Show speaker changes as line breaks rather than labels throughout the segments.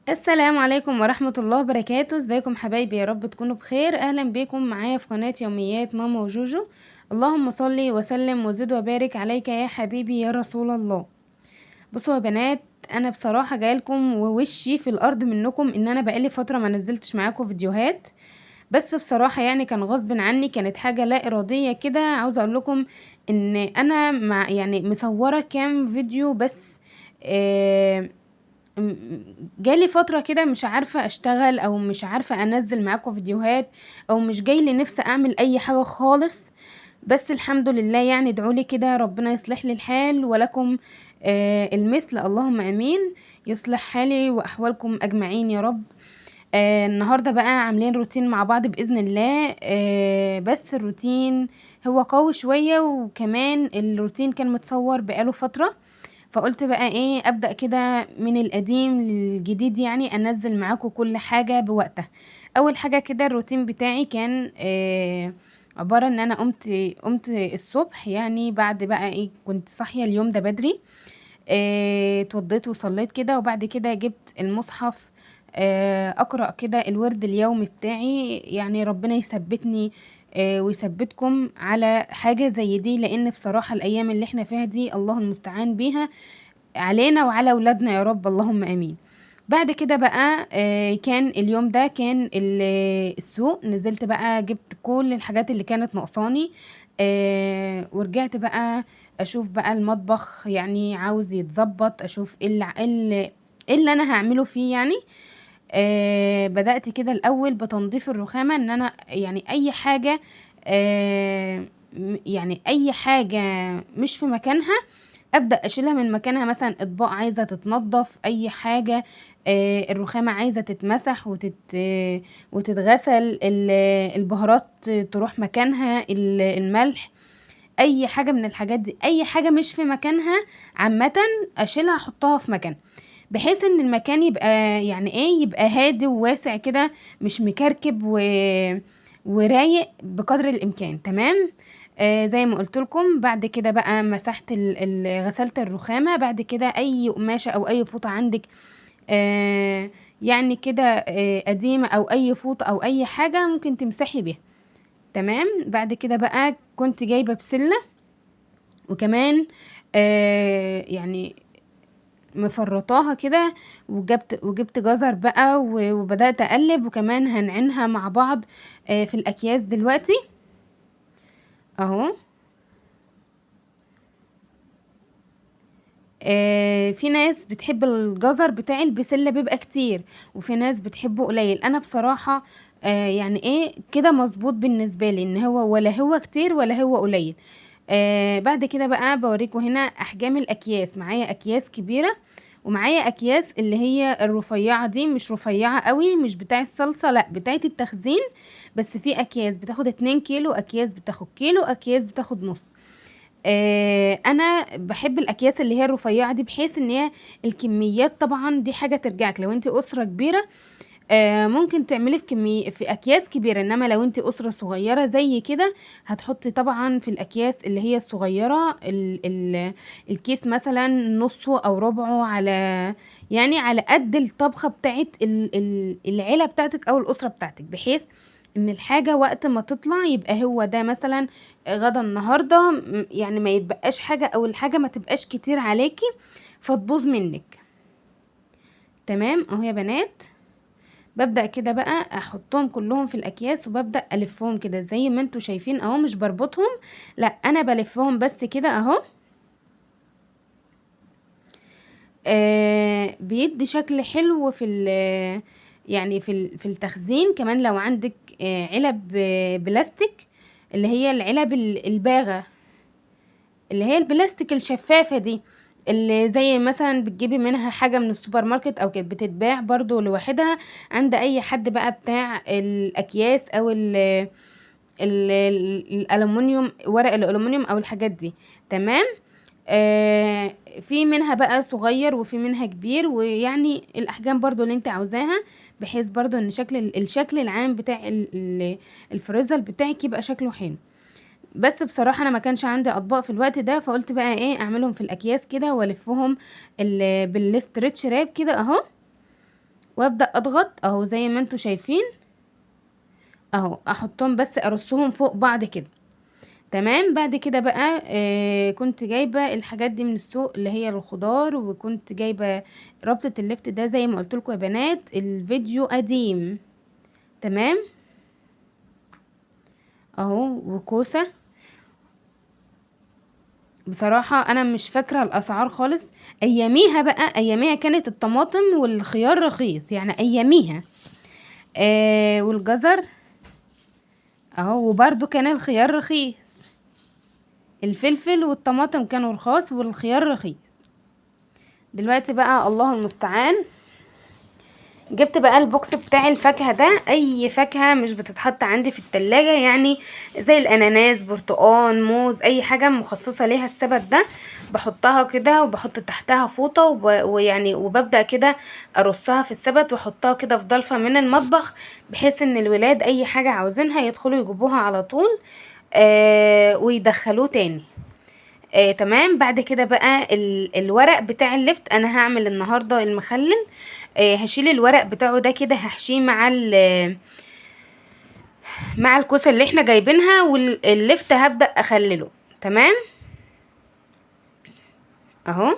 السلام عليكم ورحمة الله وبركاته. ازيكم حبايبي؟ يا رب تكونوا بخير. اهلا بيكم معايا في قناة يوميات ماما وجوجو. اللهم صلي وسلم وزد وبارك عليك يا حبيبي يا رسول الله. بصوا يا بنات، انا بصراحة جايلكم ووشي في الارض منكم ان انا بقالي فترة ما نزلتش معاكم فيديوهات. بس بصراحة يعني كان غصب عني، كانت حاجة لا ارادية كده. عاوزة اقول لكم ان انا مع مصورة كام فيديو بس. آه جالي فترة كده مش عارفة اشتغل او مش عارفة انزل معاكم فيديوهات، او مش جايلي نفسي اعمل اي حاجة خالص. بس الحمد لله، يعني ادعولي كده ربنا يصلح لي الحال ولكم المثل، اللهم امين. يصلح حالي واحوالكم اجمعين يا رب. النهاردة بقى عاملين روتين مع بعض بإذن الله. بس الروتين هو قوي شوية، وكمان الروتين كان متصور بقاله فترة. فقلت بقى ايه، ابدأ كده من القديم للجديد، يعني انزل معاكم كل حاجة بوقتها. اول حاجة كده الروتين بتاعي كان عبارة ان انا قمت الصبح، يعني بعد بقى ايه كنت صاحية اليوم ده بدري. اتوضيت وصليت كده، وبعد كده جبت المصحف. اقرأ كده الورد اليومي بتاعي، يعني ربنا يثبتني ويثبتكم على حاجة زي دي، لان بصراحة الايام اللي احنا فيها دي الله المستعان بيها علينا وعلى ولادنا يا رب، اللهم امين. بعد كده بقى كان اليوم ده كان السوق، نزلت بقى جبت كل الحاجات اللي كانت ناقصاني. ورجعت بقى اشوف بقى المطبخ، يعني عاوز يتظبط، اشوف إيه اللي انا هعمله فيه يعني. بدأت كده الاول بتنظيف الرخامة، ان انا يعني اي حاجة يعني اي حاجة مش في مكانها ابدا اشيلها من مكانها. مثلا اطباق عايزه تتنضف، اي حاجه الرخامه عايزه تتمسح وتتغسل، البهارات تروح مكانها، الملح، اي حاجه من الحاجات دي، اي حاجه مش في مكانها عامه اشيلها احطها في مكان، بحيث ان المكان يبقى يعني ايه، يبقى هادي وواسع كده، مش مكركب ورايق بقدر الامكان. تمام. زي ما قلت لكم، بعد كده بقى مسحت غسلت الرخامه. بعد كده اي قماشه او اي فوطه عندك آه يعني كده قديمه، او اي فوطه او اي حاجه ممكن تمسحي بيها. تمام. بعد كده بقى كنت جايبه بسله، وكمان يعني مفرطاها كده، وجبت جزر بقى وبدأت اقلب، وكمان هنعينها مع بعض في الاكياس دلوقتي اهو. في ناس بتحب الجزر بتاع البسلة بيبقى كتير، وفي ناس بتحبه قليل. انا بصراحة يعني ايه كده مظبوط بالنسبة لي، ان هو ولا هو كتير ولا هو قليل. بعد كده بقى بوريكم هنا احجام الاكياس. معايا اكياس كبيرة، ومعايا اكياس اللي هي الرفيعة دي، مش رفيعة قوي، مش بتاع الصلصة، لا بتاعت التخزين. بس في اكياس بتاخد 2 كيلو، اكياس بتاخد كيلو، اكياس بتاخد نص. انا بحب الاكياس اللي هي الرفيعه دي، بحيث ان هي الكميات طبعا دي حاجه ترجعك لو انت اسره كبيره. ممكن تعملي في اكياس كبيره، انما لو انت اسره صغيره زي كده هتحطي طبعا في الاكياس اللي هي الصغيره الكيس مثلا نصه او ربعه، يعني على قد الطبخه بتاعت العيله بتاعتك او الاسره بتاعتك، بحيث ان الحاجه وقت ما تطلع يبقى هو ده مثلا غدا النهارده، يعني ما يتبقاش حاجه، او الحاجه ما تبقاش كتير عليكي فتبوظ منك. تمام اهو يا بنات. ببدأ كده بقى احطهم كلهم في الاكياس، وببدأ الفهم كده زي ما انتوا شايفين اهو، مش بربطهم، لا انا بلفهم بس كده اهو. بيدي شكل حلو يعني في التخزين. كمان لو عندك علب بلاستيك، اللي هي العلب الباغة، اللي هي البلاستيك الشفافة دي، اللي زي مثلا بتجيبي منها حاجة من السوبر ماركت او كده، بتتباع برضو لوحدها عند اي حد بقى بتاع الاكياس، او الالومنيوم، ورق الالومنيوم او الحاجات دي. تمام. في منها بقى صغير وفي منها كبير، ويعني الاحجام برضو اللي انت عاوزاها، بحيث برضو ان الشكل العام بتاع الفريزر بتاعك يبقى شكله حلو. بس بصراحة انا ما كانش عندي اطباق في الوقت ده، فقلت بقى ايه اعملهم في الاكياس كده، والفهم بالاسترتش راب كده اهو، وابدأ اضغط اهو زي ما انتوا شايفين اهو، احطهم بس ارصهم فوق بعض كده. تمام. بعد كده بقى كنت جايبة الحاجات دي من السوق اللي هي الخضار، وكنت جايبة ربطة اللفت ده زي ما قلت لكم يا بنات الفيديو قديم. تمام اهو، وكوسة. بصراحة انا مش فاكرة الاسعار خالص. اياميها بقى، اياميها كانت الطماطم والخيار رخيص يعني اياميها. والجزر اهو، وبرده كان الخيار رخيص. الفلفل والطماطم كانوا رخاص والخيار رخيص. دلوقتي بقى الله المستعان، جبت بقى البوكس بتاع الفاكهة ده. اي فاكهة مش بتتحط عندي في التلاجة يعني، زي الاناناس، برتقان، موز، اي حاجة مخصصة ليها السبت ده بحطها كده، وبحط تحتها فوطة ويعني وببدأ كده ارصها في السبت واحطها كده في ضلفة من المطبخ، بحيث ان الولاد اي حاجة عاوزينها يدخلوا يجيبوها على طول ويدخلوه تاني. تمام. بعد كده بقى الورق بتاع اللفت انا هعمل النهارده المخلل. هشيل الورق بتاعه ده كده، هحشيه مع الكوسه اللي احنا جايبينها، واللفت هبدأ اخلله. تمام اهو.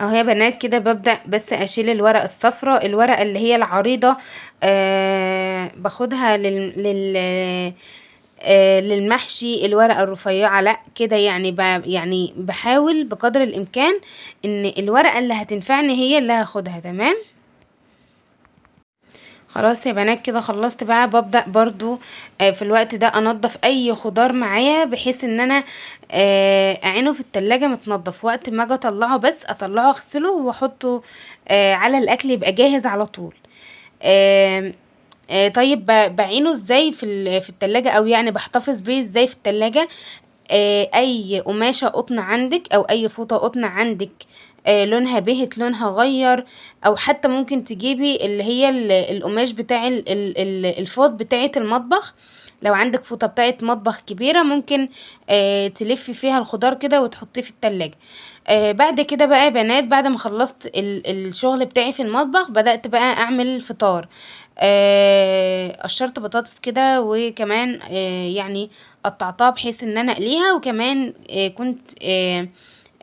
اهو يا بنات كده ببدأ بس اشيل الورق الصفراء، الورقة اللي هي العريضة. باخدها للمحشي. الورقة الرفيعة لا كده يعني، يعني بحاول بقدر الامكان ان الورقة اللي هتنفعني هي اللي هاخدها. تمام. خلاص يا بنات كده خلصت بقى. ببدأ برضو في الوقت ده انضف اي خضار معايا، بحيث ان انا اعينه في التلاجة متنضف، وقت ما اجي اطلعه بس اطلعه اغسله واحطه على الاكل يبقى جاهز على طول. آه، طيب بعينه ازاي في التلاجة، او يعني بحتفظ بيه ازاي في التلاجة؟ اي قماشة قطن عندك او اي فوطة قطن عندك لونها بهت، لونها غير، او حتى ممكن تجيبي اللي هي القماش بتاع الفوط بتاعة المطبخ. لو عندك فوطة بتاعة مطبخ كبيرة ممكن تلفي فيها الخضار كده وتحطيه في التلاجة. بعد كده بقى يا بنات، بعد ما خلصت الشغل بتاعي في المطبخ، بدأت بقى اعمل الفطار. قشرت بطاطس كده، وكمان يعني قطعتها بحيث ان انا اقليها، وكمان كنت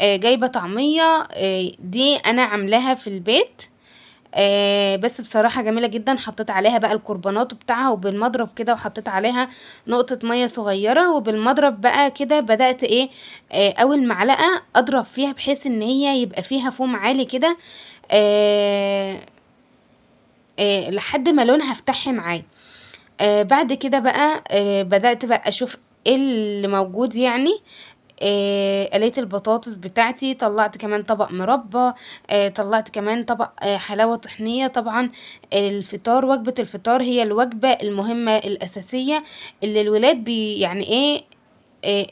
جايبة طعمية دي انا عاملاها في البيت. بس بصراحة جميلة جدا. حطيت عليها بقى الكربونات بتاعها وبالمضرب كده، وحطيت عليها نقطة مية صغيرة، وبالمضرب بقى كده بدأت ايه اول معلقة اضرب فيها بحيث ان هي يبقى فيها فوم عالي كده آه لحد ما لونها افتحي معايا. بعد كده بقى بدأت بقى اشوف ايه اللي موجود يعني. قليت البطاطس بتاعتي، طلعت كمان طبق مربى، طلعت كمان طبق حلاوة طحينية. طبعا الفطار، وجبة الفطار هي الوجبة المهمة الأساسية اللي الولاد يعني ايه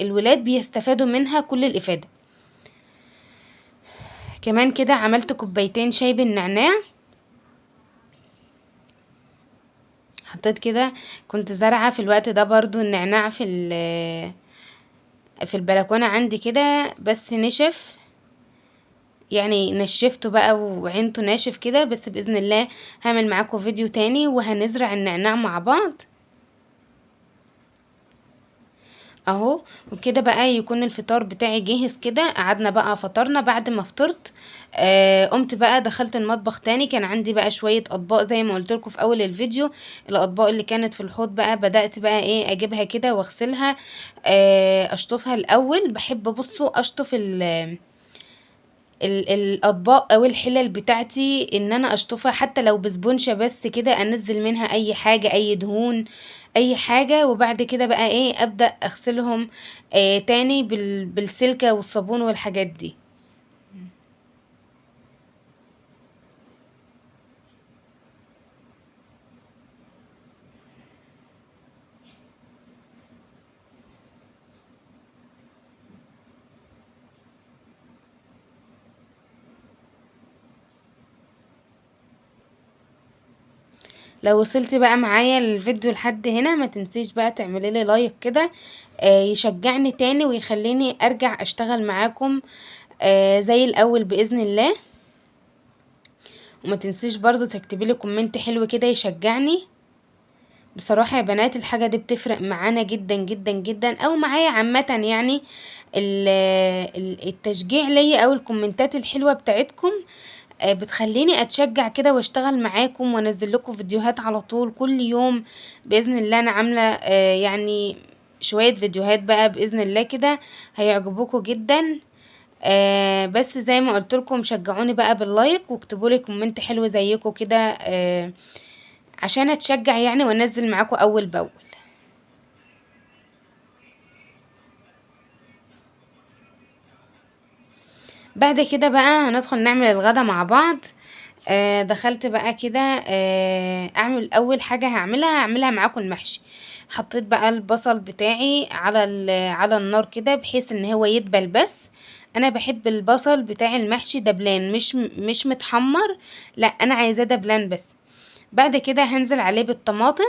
الولاد بيستفادوا منها كل الإفادة. كمان كده عملت كوبايتين شاي بالنعناع. حطيت كده، كنت زارعة في الوقت ده برضو النعناع في البلكونة عندي كده، بس نشف يعني، نشفته بقى وعينته ناشف كده. بس بإذن الله هعمل معاكم فيديو تاني وهنزرع النعناع مع بعض اهو. وكده بقى يكون الفطار بتاعي جاهز كده. قعدنا بقى فطرنا. بعد ما فطرت قمت بقى دخلت المطبخ تاني. كان عندي بقى شوية اطباق زي ما قلت لكم في اول الفيديو. الاطباق اللي كانت في الحوض بقى بدأت بقى ايه اجيبها كده واغسلها. اشطفها الاول. بحب بصوا اشطف الاطباق او الحلل بتاعتي ان انا اشطفها، حتى لو بسبونشة بس كده انزل منها اي حاجة، اي دهون، اي حاجة. وبعد كده بقى ايه ابدأ اغسلهم تاني بالسلكة والصابون والحاجات دي. لو وصلتي بقى معايا الفيديو لحد هنا ما تنسيش بقى تعملي لي لايك كده، يشجعني تاني ويخليني ارجع اشتغل معاكم زي الاول باذن الله. وما تنسيش برضو تكتبي لي كومنت حلو كده يشجعني. بصراحة يا بنات الحاجة دي بتفرق معانا جدا جدا جدا، او معايا عامة يعني. التشجيع ليا او الكومنتات الحلوة بتاعتكم بتخليني اتشجع كده واشتغل معاكم وانزل لكم فيديوهات على طول كل يوم باذن الله. انا عاملة يعني شوية فيديوهات بقى باذن الله كده هيعجبوكم جدا. بس زي ما قلت لكم شجعوني بقى باللايك واكتبوا لي كومنت حلو زيكم كده عشان اتشجع يعني وانزل معاكم اول باول. بعد كده بقى هندخل نعمل الغدا مع بعض. دخلت بقى كده اعمل اول حاجة هعملها معاكم المحشي. حطيت بقى البصل بتاعي على النار كده بحيث ان هو يدبل بس. انا بحب البصل بتاع المحشي دبلان، مش متحمر، لا انا عايزاه دبلان بس. بعد كده هنزل عليه بالطماطم.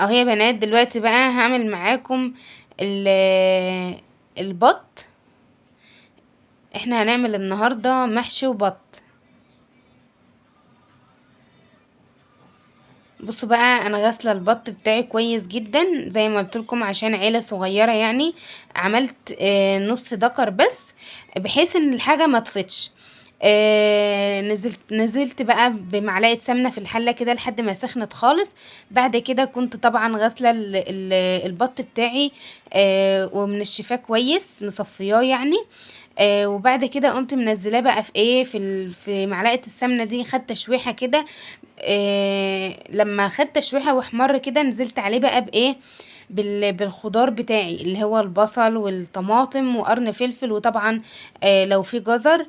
اهو يا بنات دلوقتي بقى هعمل معاكم البط. احنا هنعمل النهاردة محشي وبط. بصوا بقى انا غاسله البط بتاعي كويس جدا زي ما قلت لكم عشان عيله صغيره يعني. عملت نص دكر بس بحيث ان الحاجه ما تفطش. نزلت بقى بمعلقه سمنه في الحله كده لحد ما سخنت خالص. بعد كده كنت طبعا غاسله البط بتاعي ومنشفاه كويس مصفياه يعني. وبعد كده قمت منزلاه بقى في ايه في معلقه السمنه دي، خدت تشويحه كده. لما خدت تشويحه واحمر كده نزلت عليه بقى بايه، بالخضار بتاعي اللي هو البصل والطماطم وقرن فلفل وطبعا لو في جزر.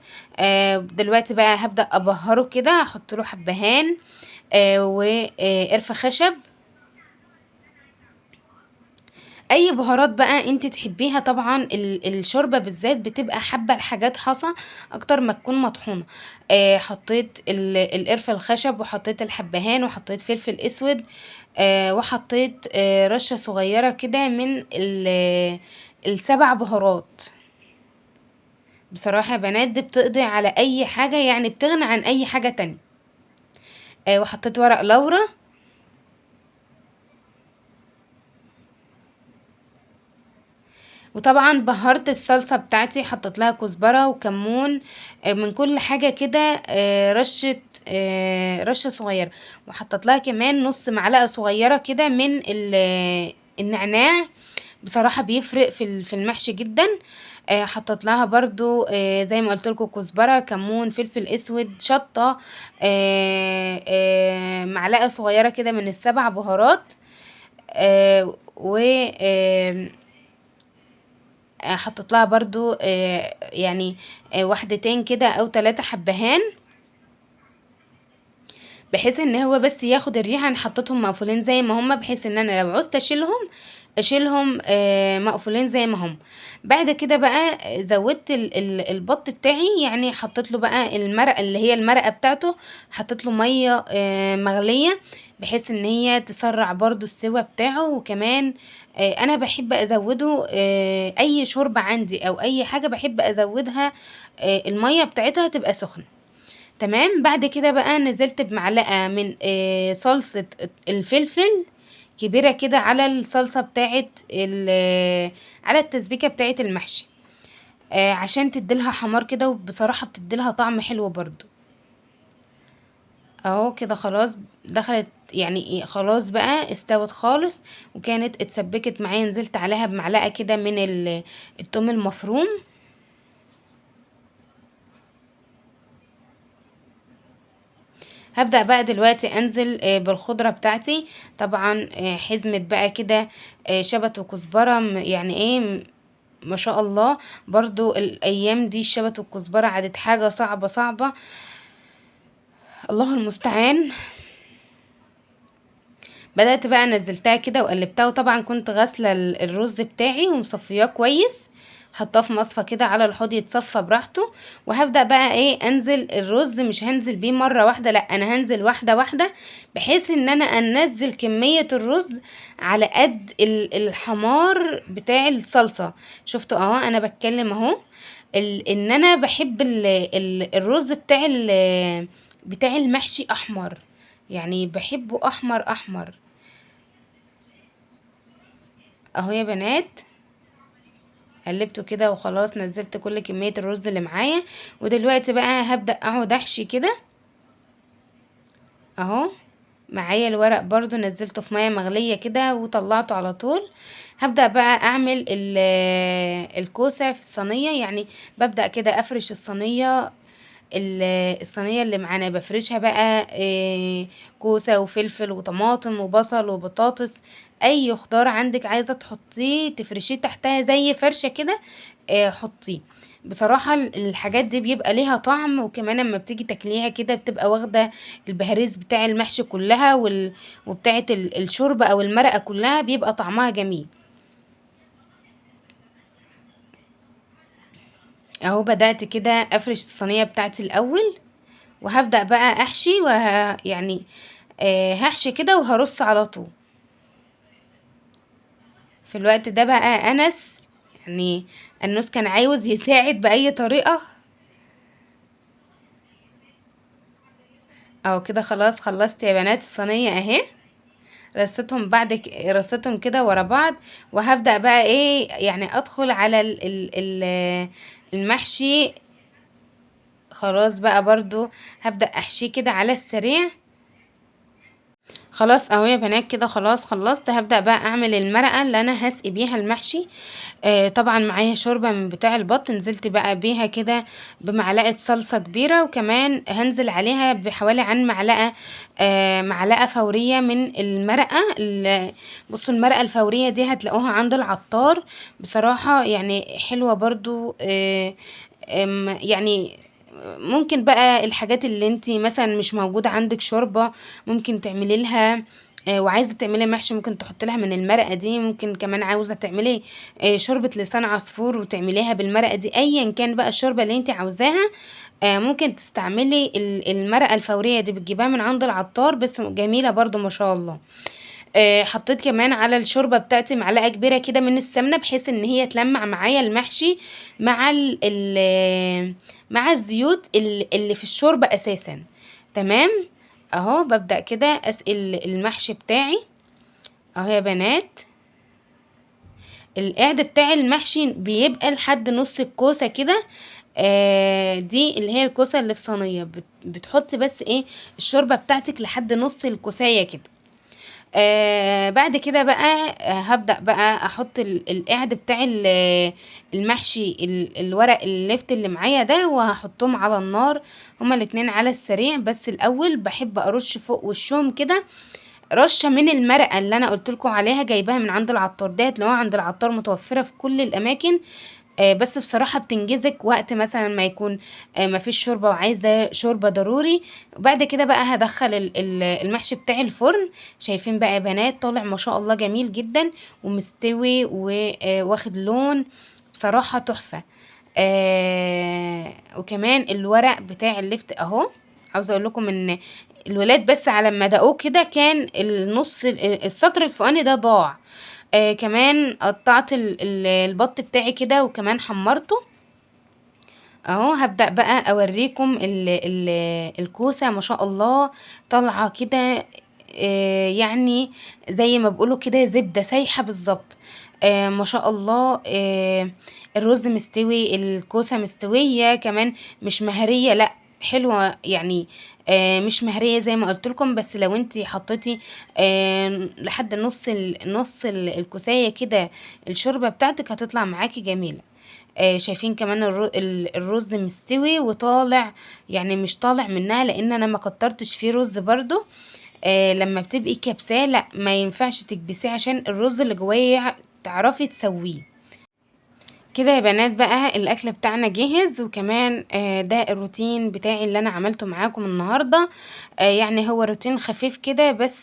دلوقتي بقى هبدأ ابهره كده، احط له حبهان وقرفة خشب. اي بهارات بقى انت تحبيها طبعا. الشوربه بالذات بتبقى حابه الحاجات حصى اكتر ما تكون مطحونه. حطيت القرفه الخشب وحطيت الحبهان وحطيت فلفل اسود. وحطيت رشه صغيره كده من السبع بهارات. بصراحه يا بنات دي بتقضي على اي حاجه يعني، بتغني عن اي حاجه تانية. وحطيت ورق لورا. وطبعا بهرت الصلصة بتاعتي، حطيت لها كزبرة وكمون من كل حاجة كده رشة صغيرة. وحطيت لها كمان نص معلقة صغيرة كده من النعناع. بصراحة بيفرق في المحشي جدا. حطيت لها برضو زي ما قلت لكم كزبرة كمون فلفل اسود شطة. معلقة صغيرة كده من السبع بهارات. و حطيت لها برضو يعني وحدتين كده او 3 حبهان بحيث ان هو بس ياخد الريحه. انا حطيتهم مقفولين زي ما هما بحيث ان انا لو عوزت اشيلهم مقفولين زي ما هم. بعد كده بقى زودت البط بتاعي يعني، حطيت له بقى المرقه اللي هي المرقه بتاعته. حطيت له ميه مغليه بحيث ان هي تسرع برضو السوا بتاعه. وكمان انا بحب ازوده اي شوربه عندي او اي حاجه بحب ازودها الميه بتاعتها تبقى سخنه. تمام. بعد كده بقى نزلت بمعلقة من صلصة الفلفل كبيرة كده على الصلصة بتاعت على التسبيكة بتاعت المحشي عشان تديلها حمار كده، وبصراحة بتديلها طعم حلو برضو. اهو كده خلاص دخلت يعني خلاص بقى استوت خالص وكانت اتسبكت معايا. نزلت عليها بمعلقة كده من الثوم المفروم. هبدأ بقى دلوقتي انزل بالخضرة بتاعتي. طبعا حزمت بقى كده شبت وكزبرة يعني ايه ما شاء الله. برضو الايام دي الشبت والكزبرة عادت حاجة صعبة صعبة، الله المستعان. بدأت بقى نزلتها كده وقلبتها، وطبعا كنت غاسلة الرز بتاعي ومصفياه كويس، حطاه في مصفى كده على الحوض يتصفى براحته. وهبدأ بقى ايه انزل الرز، مش هنزل بيه مرة واحدة، لا انا هنزل واحدة واحدة، بحيث ان انا انزل كمية الرز على قد الحمار بتاع الصلصة. شفتوا اهو انا بتكلم اهو، ان انا بحب الرز بتاع المحشي احمر، يعني بحبه احمر احمر. اهو يا بنات، قلبته كده وخلاص، نزلت كل كمية الرز اللي معايا. ودلوقتي بقى هبدأ اقعد احشي كده اهو. معايا الورق برضو نزلته في مية مغلية كده وطلعته على طول. هبدأ بقى اعمل الكوسة في الصينية، يعني ببدأ كده افرش الصينية اللي معانا، بفرشها بقى كوسة وفلفل وطماطم وبصل وبطاطس، اي خضار عندك عايزة تحطيه تفرشيه تحتها زي فرشة كده حطيه. بصراحة الحاجات دي بيبقى ليها طعم، وكمان لما بتيجي تاكليها كده بتبقى واخدة البهاريز بتاع المحشي كلها وبتاعة الشوربة او المرقة كلها، بيبقى طعمها جميل. اهو بدأت كده افرش الصينية بتاعتي الاول، وهبدأ بقى احشي يعني هحشي كده وهرص على طول. في الوقت ده بقى انس، يعني النوس كان عاوز يساعد بأي طريقة. او كده خلاص خلصت يا بنات الصينية اهي، رصيتهم رصيتهم كده ورا بعض. وهبدأ بقى ايه يعني ادخل على المحشي. خلاص بقى برضو هبدأ احشيه كده على السريع. خلاص اهو يا بنات كده خلاص خلصت. هبدأ بقى اعمل المرقة اللي انا هسقي بيها المحشي. طبعا معايا شوربة من بتاع البط، نزلت بقى بيها كده بمعلقة صلصة كبيرة، وكمان هنزل عليها بحوالي عن معلقة فورية من المرقة بصوا المرقة الفورية دي هتلاقوها عند العطار، بصراحة يعني حلوة برضو. يعني ممكن بقى الحاجات اللي انتي مثلا مش موجودة عندك شوربة، ممكن تعملي لها وعايزة تعملي محشي، ممكن تحط لها من المرقة دي. ممكن كمان عاوزة تعملي شوربة لسان عصفور وتعمليها بالمرقة دي، ايا كان بقى الشوربة اللي انت عاوزاها. ممكن تستعملي المرقة الفورية دي، بتجيبها من عند العطار، بس جميلة برضو ما شاء الله. حطيت كمان على الشوربة بتاعتي معلقة كبيرة كده من السمنة، بحيث ان هي تلمع معايا المحشي مع مع الزيوت اللي في الشوربة اساسا. تمام. اهو ببدأ كده اسقي المحشي بتاعي اهو يا بنات. القعد بتاع المحشي بيبقى لحد نص الكوسة كده. دي اللي هي الكوسة اللي في صينية، بتحطي بس ايه الشوربة بتاعتك لحد نص الكوساية كده. بعد كده بقى هبدأ بقى احط القعد بتاع المحشي، الورق اللفت اللي معايا ده، وهحطهم على النار هما الاتنين على السريع. بس الاول بحب ارش فوق وشهم كده رشه من المرقه اللي انا قلت لكم عليها، جايباها من عند العطار، ديت لو عند العطار متوفره في كل الاماكن. بس بصراحة بتنجزك وقت مثلا ما يكون مفيش شوربة وعايزة شوربة ضروري. وبعد كده بقى هدخل المحشي بتاعي الفرن. شايفين بقى يا بنات طالع ما شاء الله جميل جدا ومستوي وواخد لون بصراحة تحفة. وكمان الورق بتاع اللفت اهو، عاوزة اقول لكم ان الولاد بس على ما دقوه كده كان السطر الفوقاني ده ضاع. كمان قطعت البط بتاعي كده وكمان حمرته اهو. هبدأ بقى اوريكم الكوسة ما شاء الله طالعة كده يعني زي ما بيقولوا كده زبدة سايحة بالظبط. ما شاء الله. الرز مستوي، الكوسة مستوية كمان، مش مهرية لا، حلوة يعني. مش مهرية زي ما قلت لكم، بس لو انتي حطيتي لحد نص الكوساية كده الشوربة بتاعتك هتطلع معاكي جميلة. شايفين كمان الرز مستوي وطالع، يعني مش طالع منها لان انا ما كترتش فيه رز برضو. لما بتبقي كبساه لا ما ينفعش تكبسيه عشان الرز اللي جواه تعرفي تسويه. كده يا بنات بقى الأكل بتاعنا جِهِز، وكمان ده الروتين بتاعي اللي أنا عملته معاكم النهارده. يعني هو روتين خفيف كده، بس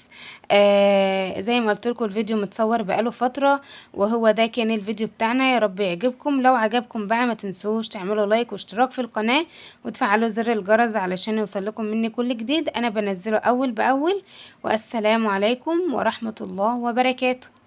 زي ما قُلت لكم الفيديو متصوّر بقى له فترة، وهو ده كان الفيديو بتاعنا. يا رب يعجبكم. لو عجبكم بقى ما تنسوش تعملوا لايك واشتراك في القناة، وتفعلوا زر الجرس علشان يوصل لكم مني كل جديد أنا بانزّله أول بأول. والسلام عليكم ورحمة الله وبركاته.